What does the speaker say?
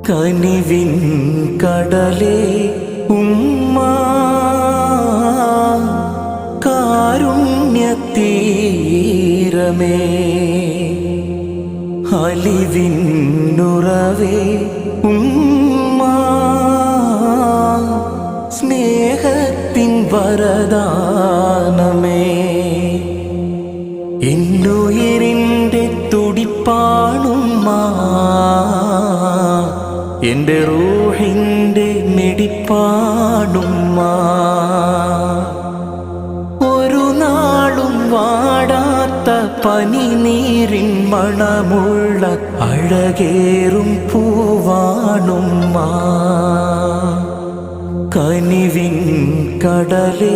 കനിവിൻ കടലേ ഉമ്മ, കാരുണ്യതീരമേ, അലിവിന്നുറവേ ഉമ്മ, സ്നേഹത്തിൻ വരദാനമേ, എന്നുയിരിൻ്റെ തുടിപ്പാണുമ്മ, എൻ്റെ റൂഹിൻ്റെ മിടിപ്പാണുമ്മ, ഒരു നാളും വാടാത്ത പനിനീരിൻ മണമുള്ള അഴകേറും പൂവാണുമ്മ, കനിവിൻ കടലേ